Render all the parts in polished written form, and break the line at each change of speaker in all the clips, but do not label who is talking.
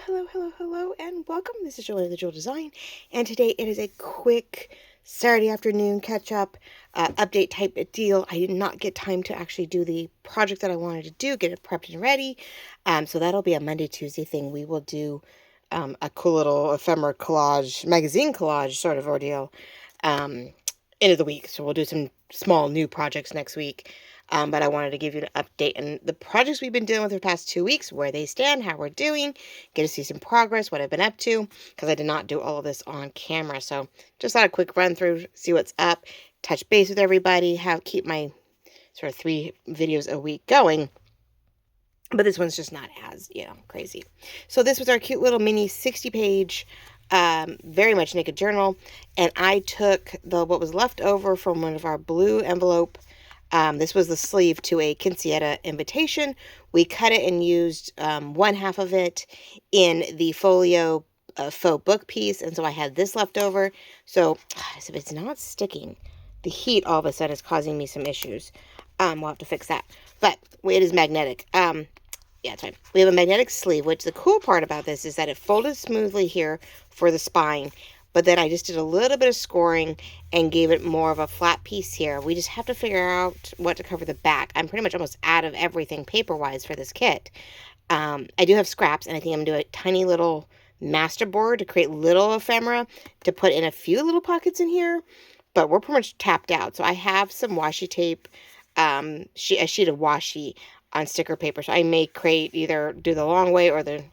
Hello, and welcome. This is Joy of the Jewel Design, and today it is a quick Saturday afternoon catch-up, update type of deal. I did not get time to actually do the project that I wanted to do, get it prepped and ready, so that'll be a Monday, Tuesday thing. We will do a cool little ephemera collage, magazine collage sort of ordeal, end of the week, so we'll do some small new projects next week. But I wanted to give you an update on the projects we've been dealing with for the past 2 weeks, where they stand, how we're doing, get to see some progress, what I've been up to, because I did not do all of this on camera. So just thought a quick run through, see what's up, touch base with everybody, keep my sort of 3 videos a week going. But this one's just not as, crazy. So this was our cute little mini 60-page, very much naked journal. And I took what was left over from one of our blue envelope. This was the sleeve to a quinceañera invitation. We cut it and used one half of it in the folio faux book piece. And so I had this left over. So if it's not sticking, the heat all of a sudden is causing me some issues. We'll have to fix that. But it is magnetic. Yeah, it's fine. We have a magnetic sleeve, which the cool part about this is that it folded smoothly here for the spine. But then I just did a little bit of scoring and gave it more of a flat piece here. We just have to figure out what to cover the back. I'm pretty much almost out of everything paper-wise for this kit. I do have scraps, and I think I'm going to do a tiny little master board to create little ephemera to put in a few little pockets in here. But we're pretty much tapped out. So I have some washi tape, a sheet of washi on sticker paper. So I may either do the long way or the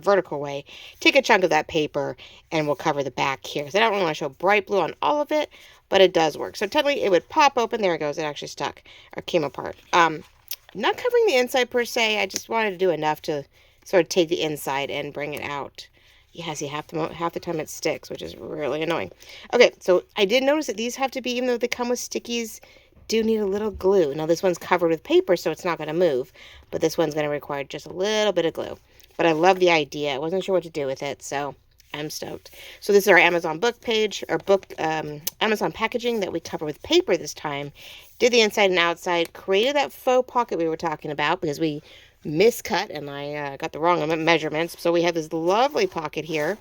vertical way. Take a chunk of that paper and we'll cover the back here. So I don't really want to show bright blue on all of it, but it does work. So technically it would pop open. There it goes. It actually stuck or came apart. Not covering the inside per se. I just wanted to do enough to sort of take the inside and bring it out. Yeah, see, half the time it sticks, which is really annoying. Okay, so I did notice that these have to be, even though they come with stickies, do need a little glue. Now this one's covered with paper, so it's not going to move, but this one's going to require just a little bit of glue. But I love the idea. I wasn't sure what to do with it, so I'm stoked. So this is our Amazon book page, or Amazon packaging that we cover with paper this time. Did the inside and outside, created that faux pocket we were talking about because we miscut and I got the wrong measurements. So we have this lovely pocket here.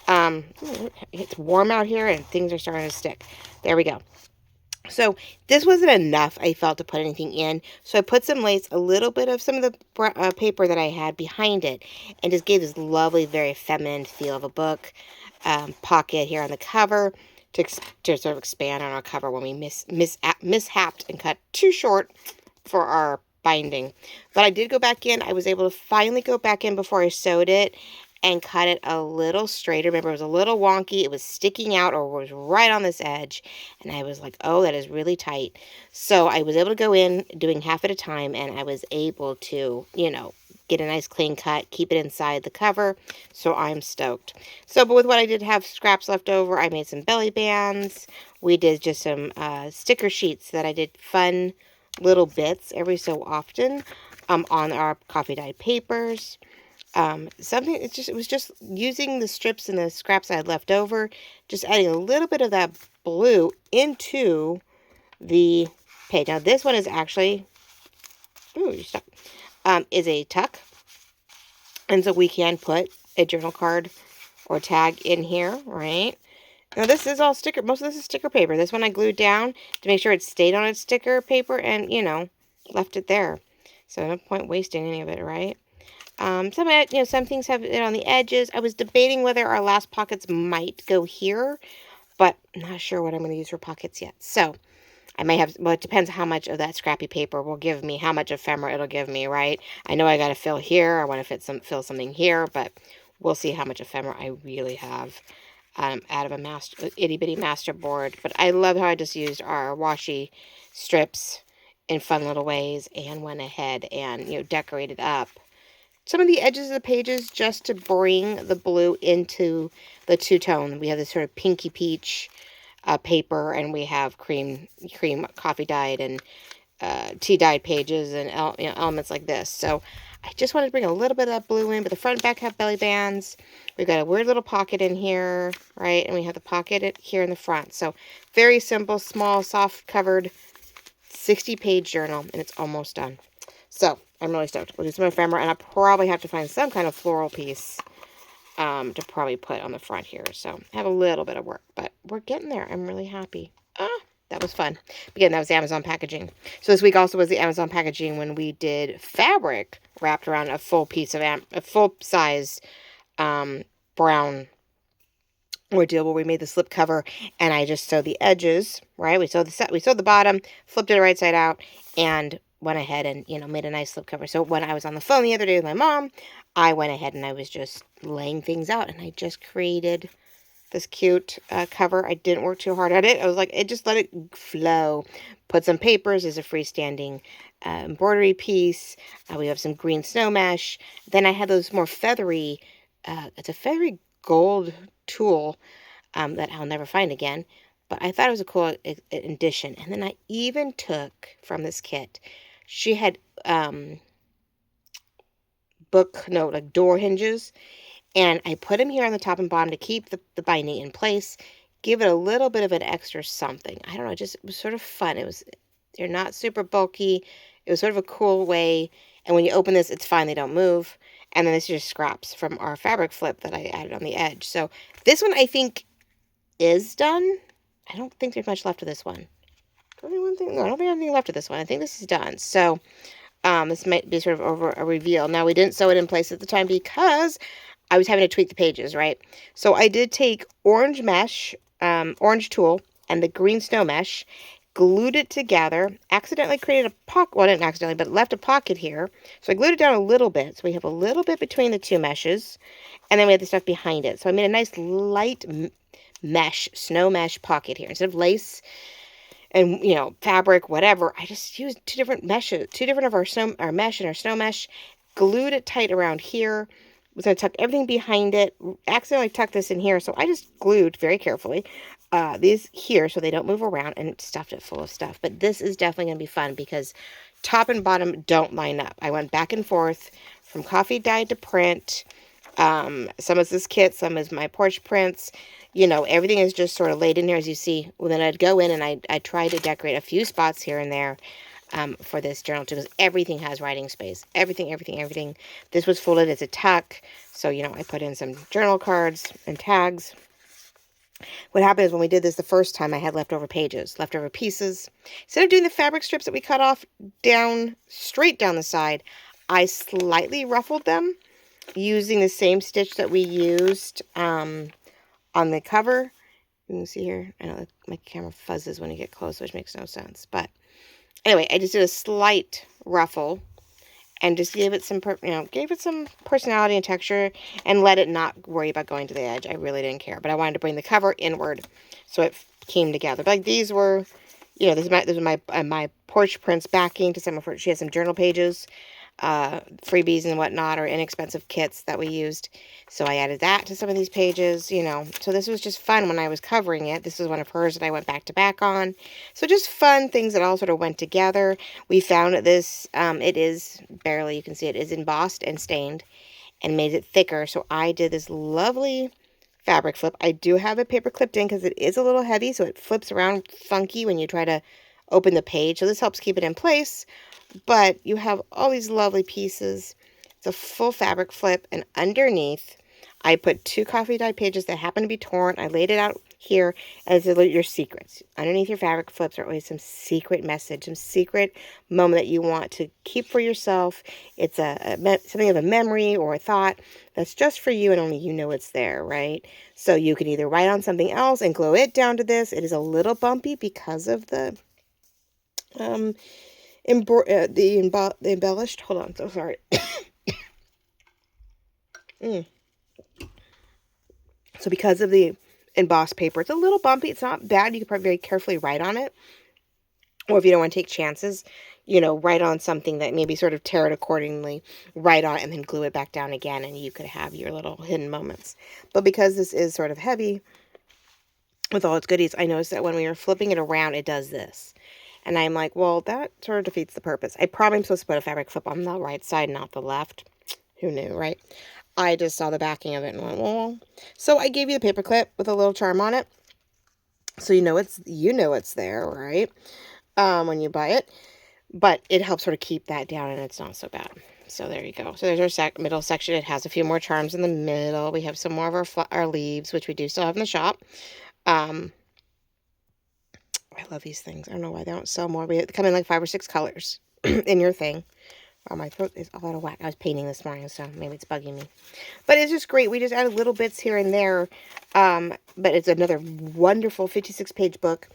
It's warm out here and things are starting to stick. There we go. So this wasn't enough, I felt, to put anything in. So I put some lace, a little bit of some of the paper that I had behind it, and just gave this lovely, very feminine feel of a book pocket here on the cover to sort of expand on our cover when we mishapped and cut too short for our binding. But I did go back in. I was able to finally go back in before I sewed it and cut it a little straighter. Remember, it was a little wonky. It was sticking out or was right on this edge. And I was like, oh, that is really tight. So I was able to go in doing half at a time, and I was able to, get a nice clean cut, keep it inside the cover. So I'm stoked. So, but with what I did have scraps left over, I made some belly bands. We did just some sticker sheets that I did fun little bits every so often on our coffee dyed papers. It was just using the strips and the scraps I had left over, just adding a little bit of that blue into the page. Now this one is actually, is a tuck. And so we can put a journal card or tag in here, right? Now this is all sticker, most of this is sticker paper. This one I glued down to make sure it stayed on its sticker paper and, left it there. So no point wasting any of it, right? Some things have it on the edges. I was debating whether our last pockets might go here, but I'm not sure what I'm going to use for pockets yet. So I may have, well, it depends how much of that scrappy paper will give me, how much ephemera it'll give me, right? I know I got to fill here. I want to fill something here, but we'll see how much ephemera I really have out of a itty bitty master board. But I love how I just used our washi strips in fun little ways and went ahead and, decorated up some of the edges of the pages just to bring the blue into the two-tone. We have this sort of pinky peach paper, and we have cream coffee dyed and tea dyed pages and elements like this. So I just wanted to bring a little bit of that blue in, but the front and back have belly bands. We've got a weird little pocket in here, right? And we have the pocket here in the front. So very simple, small, soft covered 60-page journal, and it's almost done. So I'm really stoked. We'll do some ephemera, and I'll probably have to find some kind of floral piece to probably put on the front here. So I have a little bit of work, but we're getting there. I'm really happy. That was fun. Again, that was Amazon packaging. So this week also was the Amazon packaging when we did fabric wrapped around a full piece of a full size brown ordeal where we made the slip cover, and I just sewed the edges, right? We sewed the bottom, flipped it the right side out, and went ahead and, made a nice slip cover. So when I was on the phone the other day with my mom, I went ahead and I was just laying things out, and I just created this cute cover. I didn't work too hard at it. I was like, just let it flow. Put some papers as a freestanding embroidery piece. We have some green snow mesh. Then I had those more feathery, it's a feathery gold tulle that I'll never find again. But I thought it was a cool addition. And then I even took from this kit, she had door hinges. And I put them here on the top and bottom to keep the binding in place, give it a little bit of an extra something. I don't know, it was sort of fun. They're not super bulky. It was sort of a cool way. And when you open this, it's fine. They don't move. And then this is just scraps from our fabric flip that I added on the edge. So this one I think is done. I don't think there's much left of this one. I don't think there's anything left of this one. I think this is done. So this might be sort of over a reveal. Now, we didn't sew it in place at the time because I was having to tweak the pages, right? So I did take orange mesh, orange tulle, and the green snow mesh, glued it together, accidentally created a pocket, well, I didn't accidentally, but left a pocket here. So I glued it down a little bit. So we have a little bit between the two meshes, and then we have the stuff behind it. So I made a nice light mesh, snow mesh pocket here. Instead of lace and, fabric, whatever, I just used two different of our mesh and our snow mesh, glued it tight around here. Was going to tuck everything behind it, accidentally tucked this in here, so I just glued very carefully these here so they don't move around, and stuffed it full of stuff. But this is definitely going to be fun because top and bottom don't line up. I went back and forth from coffee dyed to print. Some is this kit, some is my porch prints. Everything is just sort of laid in here, as you see. Well, then I'd go in and I tried to decorate a few spots here and there for this journal too, because everything has writing space. Everything. This was folded as a tuck, so I put in some journal cards and tags. What happened is when we did this the first time, I had leftover pieces. Instead of doing the fabric strips that we cut off straight down the side, I slightly ruffled them using the same stitch that we used on the cover. You can see here, I know my camera fuzzes when you get close, which makes no sense, but anyway, I just did a slight ruffle and just gave it some personality and texture, and let it not worry about going to the edge. I really didn't care, but I wanted to bring the cover inward so it came together. But like these were, this is my porch prints backing to some of her. She has some journal pages, freebies and whatnot, or inexpensive kits that we used. So I added that to some of these pages, So this was just fun when I was covering it. This was one of hers that I went back to back on. So just fun things that all sort of went together. We found that this, it is barely, you can see it is embossed and stained and made it thicker. So I did this lovely fabric flip. I do have it paper clipped in because it is a little heavy, so it flips around funky when you try to open the page. So this helps keep it in place. But you have all these lovely pieces. It's a full fabric flip, and underneath I put 2 coffee dye pages that happen to be torn. I laid it out here as your secrets. Underneath your fabric flips are always some secret message, some secret moment that you want to keep for yourself. It's something of a memory or a thought that's just for you, and only you know it's there, right? So you can either write on something else and glue it down to this. It is a little bumpy because of the embellished, hold on, so sorry. So because of the embossed paper, it's a little bumpy. It's not bad. You can probably very carefully write on it. Or if you don't want to take chances, write on something that maybe sort of tear it accordingly, write on it, and then glue it back down again, and you could have your little hidden moments. But because this is sort of heavy with all its goodies, I noticed that when we were flipping it around, it does this. And I'm like, well, that sort of defeats the purpose. I probably am supposed to put a fabric flip on the right side, not the left. Who knew, right? I just saw the backing of it and went, well. So I gave you the paper clip with a little charm on it. So you know it's there, right? When you buy it. But it helps sort of keep that down, and it's not so bad. So there you go. So there's our middle section. It has a few more charms in the middle. We have some more of our leaves, which we do still have in the shop. I love these things. I don't know why they don't sell more. They come in like 5 or 6 colors in your thing. Oh, my throat is all out of whack. I was painting this morning, so maybe it's bugging me. But it's just great. We just added little bits here and there. But it's another wonderful 56-page book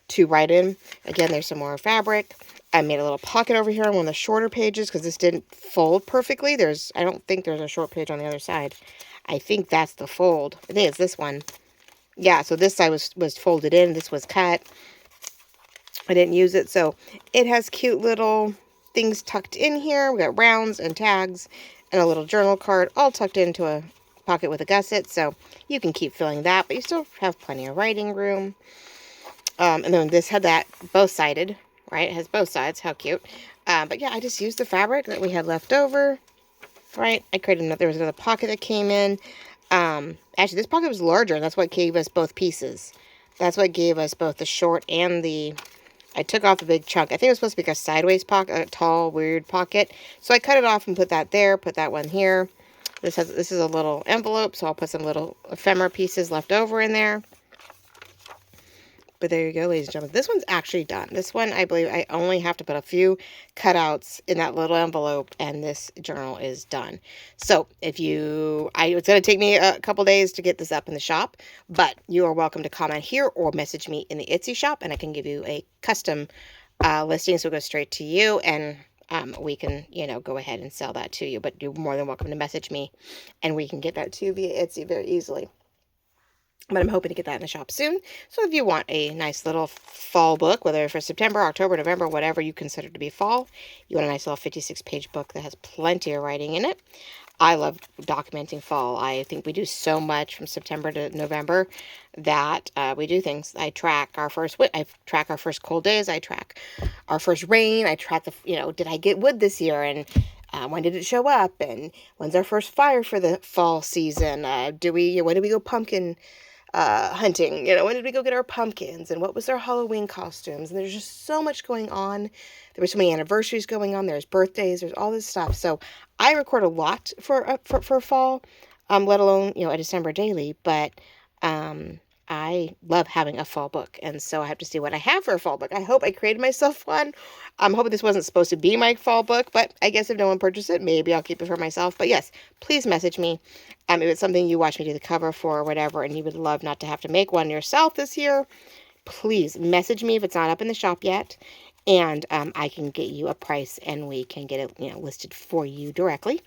to write in. Again, there's some more fabric. I made a little pocket over here on one of the shorter pages because this didn't fold perfectly. I don't think there's a short page on the other side. I think that's the fold. I think it's this one. Yeah, so this side was folded in. This was cut. I didn't use it, so it has cute little things tucked in here. We got rounds and tags and a little journal card all tucked into a pocket with a gusset, so you can keep filling that, but you still have plenty of writing room. And then this had that both-sided, right? It has both sides. How cute. But yeah, I just used the fabric that we had left over, right? I created another, there was another pocket that came in. Actually, this pocket was larger, and that's what gave us both pieces. That's what gave us both the short and the... I took off the big chunk. I think it was supposed to be like a sideways pocket, a tall, weird pocket. So I cut it off and put that there, put that one here. This is a little envelope, so I'll put some little ephemera pieces left over in there. But there you go, ladies and gentlemen. This one's actually done. This one, I believe, I only have to put a few cutouts in that little envelope, and this journal is done. So if it's going to take me a couple days to get this up in the shop, but you are welcome to comment here or message me in the Etsy shop, and I can give you a custom listing, so it'll go straight to you, and we can, go ahead and sell that to you. But you're more than welcome to message me, and we can get that to you via Etsy very easily. But I'm hoping to get that in the shop soon. So if you want a nice little fall book, whether for September, October, November, whatever you consider to be fall, you want a nice little 56-page book that has plenty of writing in it. I love documenting fall. I think we do so much from September to November that we do things. I track our first cold days. I track our first rain. I track did I get wood this year? And when did it show up? And when's our first fire for the fall season? When did we go pumpkin hunting? When did we go get our pumpkins? And what was their Halloween costumes? And there's just so much going on. There were so many anniversaries going on. There's birthdays. There's all this stuff. So I record a lot for fall, let alone, a December daily. But I love having a fall book. And so I have to see what I have for a fall book. I hope I created myself one. I'm hoping this wasn't supposed to be my fall book, but I guess if no one purchased it, maybe I'll keep it for myself. But yes, please message me. If it's something you watch me do the cover for or whatever, and you would love not to have to make one yourself this year, please message me if it's not up in the shop yet. And I can get you a price, and we can get it listed for you directly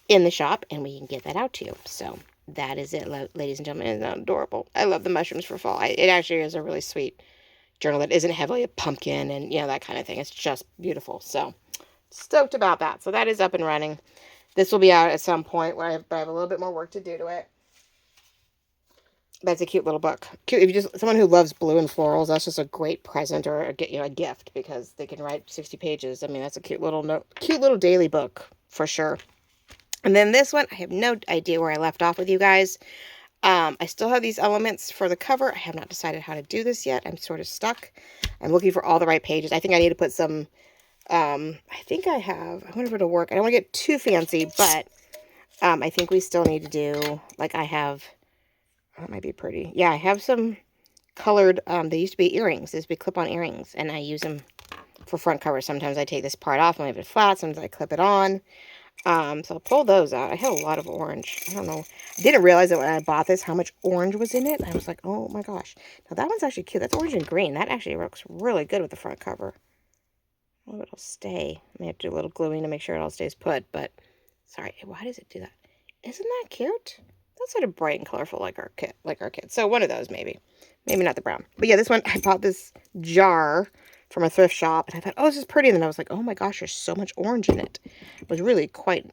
in the shop, and we can get that out to you. So that is it, ladies and gentlemen. Isn't that adorable? I love the mushrooms for fall. It actually is a really sweet journal that isn't heavily a pumpkin and, that kind of thing. It's just beautiful. So stoked about that. So that is up and running. This will be out at some point where I have a little bit more work to do to it. That's a cute little book. Cute. If you someone who loves blue and florals, that's just a great present or a gift, because they can write 60 pages. I mean, that's a cute little daily book for sure. And then this one, I have no idea where I left off with you guys. I still have these elements for the cover. I have not decided how to do this yet. I'm sort of stuck. I'm looking for all the right pages. I think I need to put some, I wonder if it'll work. I don't want to get too fancy, but I think we still need to do, that might be pretty. Yeah, I have some colored, they used to be earrings. These used to be clip-on earrings, and I use them for front covers. Sometimes I take this part off and leave it flat. Sometimes I clip it on. So I'll pull those out. I had a lot of orange. I don't know. I didn't realize that when I bought this, how much orange was in it. I was like, oh my gosh. Now that one's actually cute. That's orange and green. That actually works really good with the front cover. Oh, it'll stay. I may have to do a little gluing to make sure it all stays put, but sorry. Why does it do that? Isn't that cute? That's sort of bright and colorful like our kit. So one of those maybe. Maybe not the brown. But yeah, this one, I bought this jar from a thrift shop, and I thought, oh, this is pretty. And then I was like, oh my gosh, there's so much orange in it. It was really quite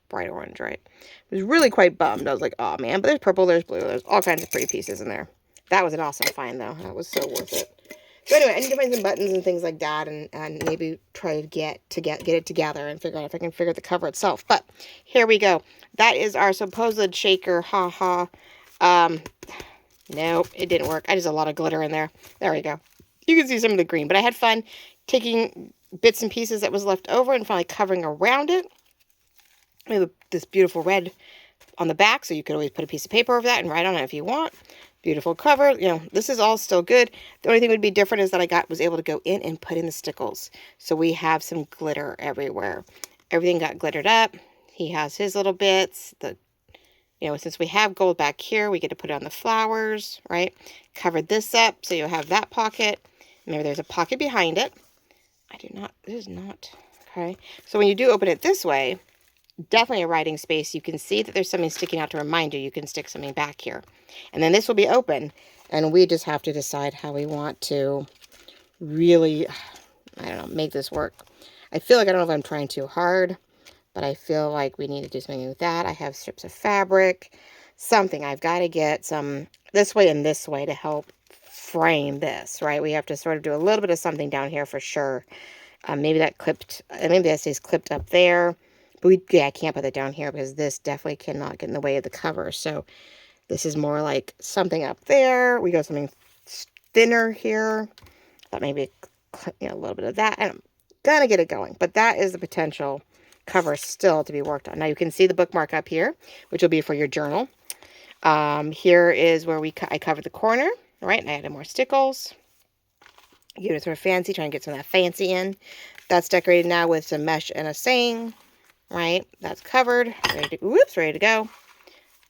bright orange, right? I was really quite bummed. I was like, oh man, but there's purple, there's blue, there's all kinds of pretty pieces in there. That was an awesome find though. That was so worth it. So anyway, I need to find some buttons and things like that, and maybe try to get it together and figure out if I can figure out the cover itself. But here we go. That is our supposed shaker. Ha ha. Nope, it didn't work. I just a lot of glitter in there. There we go. You can see some of the green, but I had fun taking bits and pieces that was left over and finally covering around it. We have this beautiful red on the back, so you could always put a piece of paper over that and write on it if you want. Beautiful cover. You know, this is all still good. The only thing would be different is that was able to go in and put in the stickles. So we have some glitter everywhere. Everything got glittered up. He has his little bits. Since we have gold back here, we get to put it on the flowers, right? Covered this up, so you'll have that pocket. Remember, there's a pocket behind it. This is not, okay. So when you do open it this way, definitely a writing space. You can see that there's something sticking out to remind you. You can stick something back here. And then this will be open. And we just have to decide how we want to really, I don't know, make this work. I feel like I don't know if I'm trying too hard, but I feel like we need to do something with that. I have strips of fabric, something. I've got to get some this way and this way to help frame this, right? We have to sort of do a little bit of something down here for sure. Maybe that stays clipped up there. But I can't put that down here because this definitely cannot get in the way of the cover. So this is more like something up there. We go something thinner here. Thought maybe a little bit of that. And I'm gonna get it going. But that is the potential cover still to be worked on. Now you can see the bookmark up here, which will be for your journal. Here is where I covered the corner, right? And I added more stickles. Give it sort of fancy, trying to get some of that fancy in. That's decorated now with some mesh and a saying, right? That's covered, ready to go.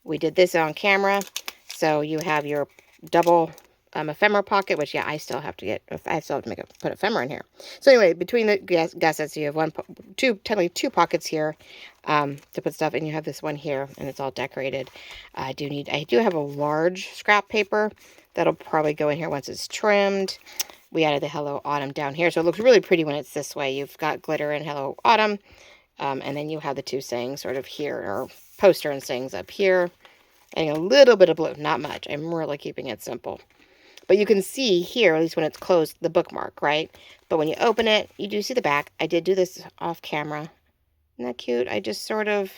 We did this on camera. So you have your double ephemera pocket, which, I still have to put ephemera in here. So anyway, between the gussets, you have technically two pockets here to put stuff, and you have this one here, and it's all decorated. I do have a large scrap paper that'll probably go in here once it's trimmed. We added the Hello Autumn down here, so it looks really pretty when it's this way. You've got glitter and Hello Autumn, and then you have the two sayings sort of here, or poster and sayings up here, and a little bit of blue, not much. I'm really keeping it simple. But you can see here, at least when it's closed, the bookmark, right? But when you open it, you do see the back. I did do this off camera. Isn't that cute? I just sort of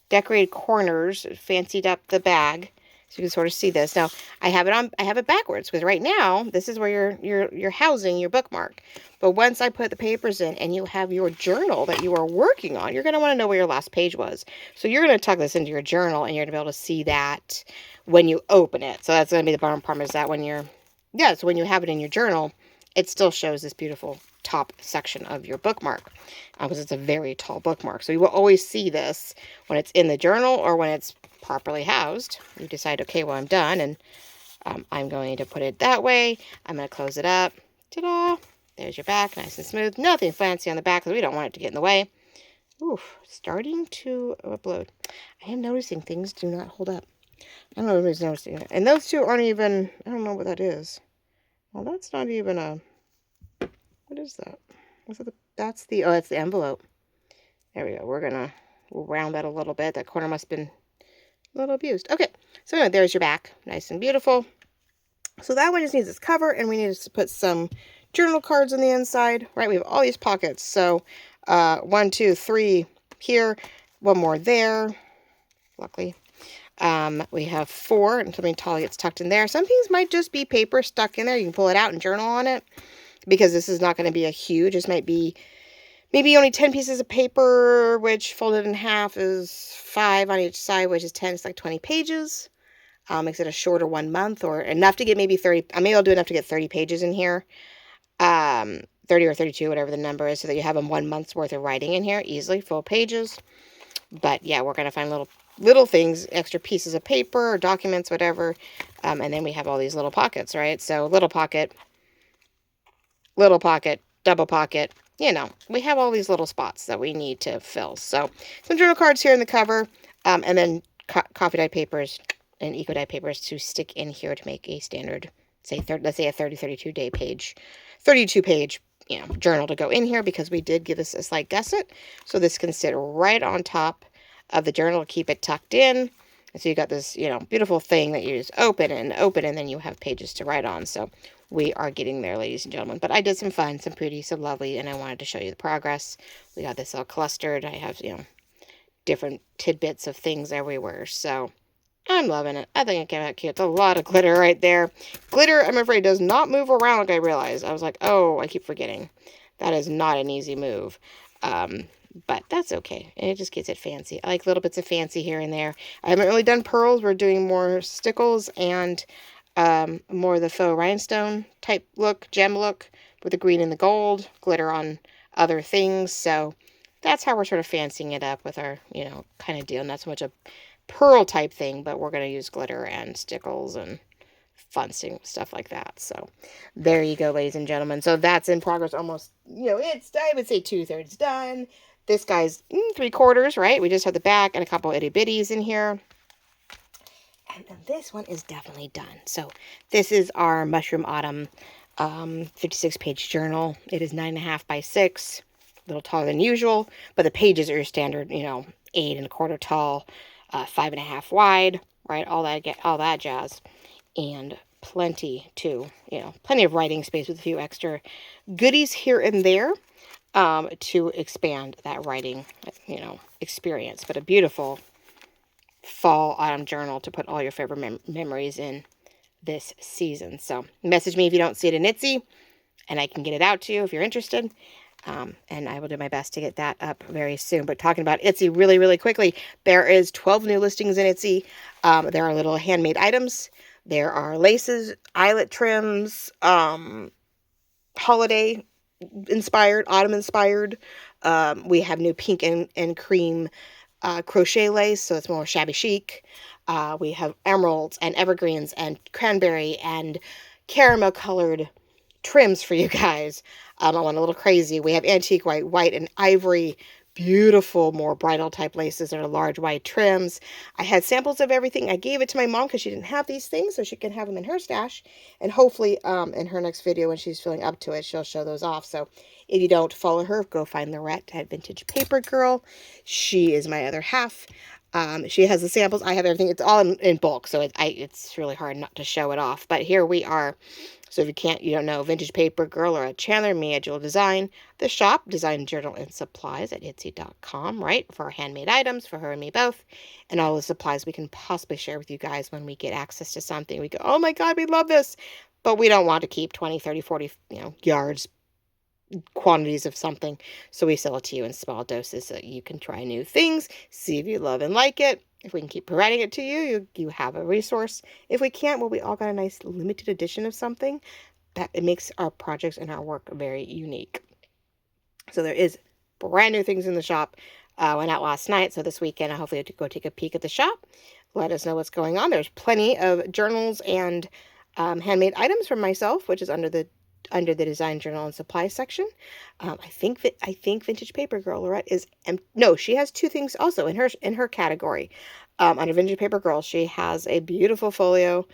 decorated corners, fancied up the bag. So you can sort of see this. Now, I have it backwards, because right now, this is where you're housing your bookmark. But once I put the papers in and you have your journal that you are working on, you're going to want to know where your last page was. So you're going to tuck this into your journal, and you're going to be able to see that when you open it. So that's going to be the bottom part, is that when so when you have it in your journal, it still shows this beautiful top section of your bookmark, because it's a very tall bookmark. So you will always see this when it's in the journal or when it's properly housed. You decide, okay, well, I'm done, and I'm going to put it that way. I'm going to close it up. Ta-da! There's your back, nice and smooth. Nothing fancy on the back because we don't want it to get in the way. Oof, starting to upload. I am noticing things do not hold up. I don't know if anybody's noticing it. And those two aren't even, I don't know what that is. Well, that's not even what is that? That's the envelope. There we go. We'll round that a little bit. That corner must have been a little abused. Okay, so anyway, there's your back. Nice and beautiful. So that one just needs its cover, and we need to put some journal cards on the inside, right? We have all these pockets. So 1, 2, 3 here, one more there, luckily. We have 4, and something tall gets tucked in there. Some things might just be paper stuck in there. You can pull it out and journal on it, because this is not going to be a huge. This might be maybe only 10 pieces of paper, which folded in half is 5 on each side, which is 10. It's like 20 pages. Makes it a shorter 1 month, or enough to get maybe 30. Maybe I'll do enough to get 30 pages in here. 30 or 32, whatever the number is, so that you have 1 month's worth of writing in here, easily, full pages. But yeah, we're going to find little things, extra pieces of paper or documents, whatever. And then we have all these little pockets, right? So little pocket, double pocket, we have all these little spots that we need to fill. So some journal cards here in the cover, and then coffee dyed papers and eco dyed papers to stick in here to make a standard, let's say a 32 page journal to go in here, because we did give this a slight gusset. So this can sit right on top of the journal, keep it tucked in. And so you got this, beautiful thing that you just open, and then you have pages to write on. So we are getting there, ladies and gentlemen. But I did some fun, some pretty, some lovely, and I wanted to show you the progress. We got this all clustered. I have, different tidbits of things everywhere. So I'm loving it. I think it came out cute. It's a lot of glitter right there. Glitter, I'm afraid, does not move around like I realized. I was like, oh, I keep forgetting. That is not an easy move. but that's okay. It just gets it fancy. I like little bits of fancy here and there. I haven't really done pearls. We're doing more stickles and more of the faux rhinestone type look, gem look, with the green and the gold, glitter on other things. So that's how we're sort of fancying it up with our, kind of deal. Not so much a pearl type thing, but we're going to use glitter and stickles and fun stuff like that. So there you go, ladies and gentlemen. So that's in progress almost, it's, I would say 2/3 done. This guy's 3/4, right? We just have the back and a couple itty bitties in here. And then this one is definitely done. So this is our Mushroom Autumn 56-page journal. It is 9.5 by 6, a little taller than usual, but the pages are your standard, 8 1/4 tall, 5.5 wide, right? All that jazz, and plenty plenty of writing space with a few extra goodies here and there to expand that writing, experience. But a beautiful fall autumn journal to put all your favorite memories in this season. So message me if you don't see it in Etsy, and I can get it out to you if you're interested. And I will do my best to get that up very soon. But talking about Etsy really, really quickly, there is 12 new listings in Etsy. There are little handmade items. There are laces, eyelet trims, holiday inspired, autumn inspired. We have new pink and cream crochet lace, so it's more shabby chic. We have emeralds and evergreens and cranberry and caramel colored trims for you guys. I went a little crazy. We have antique white and ivory, beautiful, more bridal type laces that are large white trims. I had samples of everything. I gave it to my mom because she didn't have these things, so she can have them in her stash. And hopefully in her next video, when she's feeling up to it, she'll show those off. So if you don't follow her, go find Lorette at Vintage Paper Girl. She is my other half. She has the samples. I have everything. It's all in bulk, so it's really hard not to show it off. But here we are. So if you don't know, Vintage Paper Girl or at Chandler, me at Jewel Design, the shop, Design Journal and Supplies at Etsy.com, right? For our handmade items, for her and me both, and all the supplies we can possibly share with you guys when we get access to something. We go, oh my God, we love this, but we don't want to keep 20, 30, 40, yards, quantities of something. So we sell it to you in small doses so that you can try new things, see if you love and like it. If we can keep providing it to you, you have a resource. If we can't, well, we all got a nice limited edition of something that it makes our projects and our work very unique. So there is brand new things in the shop. Went out last night, so this weekend I hopefully have to go take a peek at the shop. Let us know what's going on. There's plenty of journals and handmade items from myself, which is under the Design Journal and Supply section. I think Vintage Paper Girl Lorette is no, she has two things also in her category. Under Vintage Paper Girl, she has a beautiful folio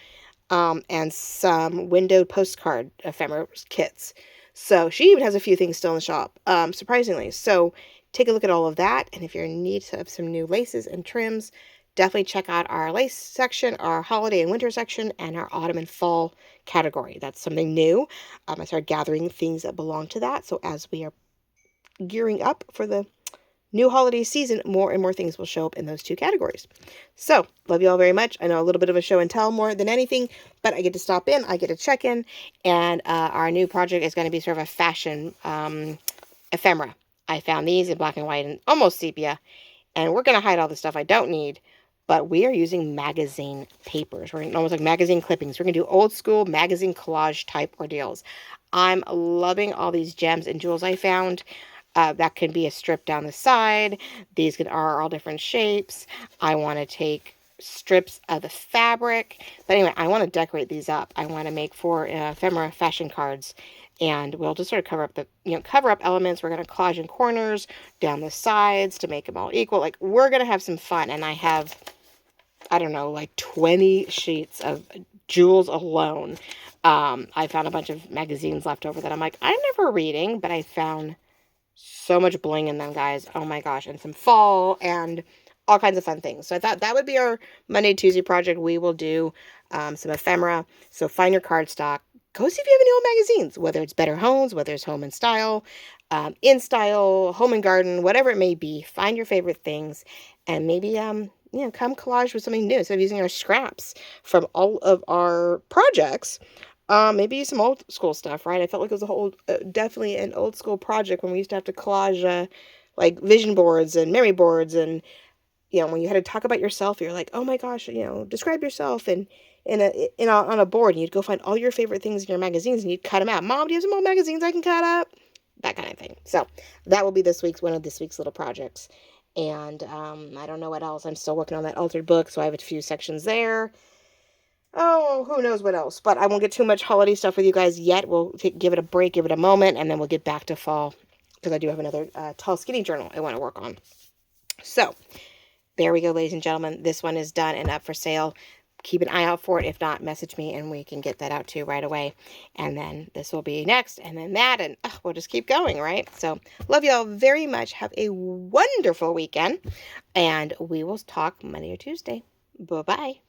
and some windowed postcard ephemera kits. So she even has a few things still in the shop, surprisingly. So take a look at all of that, and if you're in need of some new laces and trims, definitely check out our lace section, our holiday and winter section, and our autumn and fall category. That's something new. I started gathering things that belong to that. So as we are gearing up for the new holiday season, more and more things will show up in those two categories. So love you all very much. I know a little bit of a show and tell more than anything, but I get to stop in, I get to check in, and our new project is going to be sort of a fashion ephemera. I found these in black and white and almost sepia, and we're going to hide all the stuff I don't need. But we are using magazine papers. We're almost like magazine clippings. We're going to do old school magazine collage type ordeals. I'm loving all these gems and jewels I found. That can be a strip down the side. These are all different shapes. I want to take strips of the fabric. But anyway, I want to decorate these up. I want to make 4 ephemera fashion cards. And we'll just sort of cover up elements. We're going to collage in corners, down the sides to make them all equal. Like, we're going to have some fun. And I have, I don't know, like 20 sheets of jewels alone. I found a bunch of magazines left over that I'm like, I'm never reading, but I found so much bling in them, guys. Oh my gosh. And some fall and all kinds of fun things. So I thought that would be our Monday, Tuesday project. We will do some ephemera. So find your cardstock. Go see if you have any old magazines, whether it's Better Homes, whether it's Home and Style, In Style, Home and Garden, whatever it may be. Find your favorite things and maybe, come collage with something new. Instead of using our scraps from all of our projects, maybe use some old school stuff, right? I felt like it was definitely an old school project when we used to have to collage like vision boards and memory boards. And, you know, when you had to talk about yourself, you're like, oh my gosh, you know, describe yourself. And on a board, and you'd go find all your favorite things in your magazines and you'd cut them out. Mom, do you have some old magazines I can cut up? That kind of thing. So that will be one of this week's little projects. And I don't know what else. I'm still working on that altered book, so I have a few sections there. Oh, who knows what else. But I won't get too much holiday stuff with you guys yet. We'll give it a break, give it a moment, and then we'll get back to fall, because I do have another tall, skinny journal I want to work on. So there we go, ladies and gentlemen. This one is done and up for sale. Keep an eye out for it. If not, message me and we can get that out to you right away. And then this will be next, and then that, and we'll just keep going, right? So love you all very much. Have a wonderful weekend, and we will talk Monday or Tuesday. Bye-bye.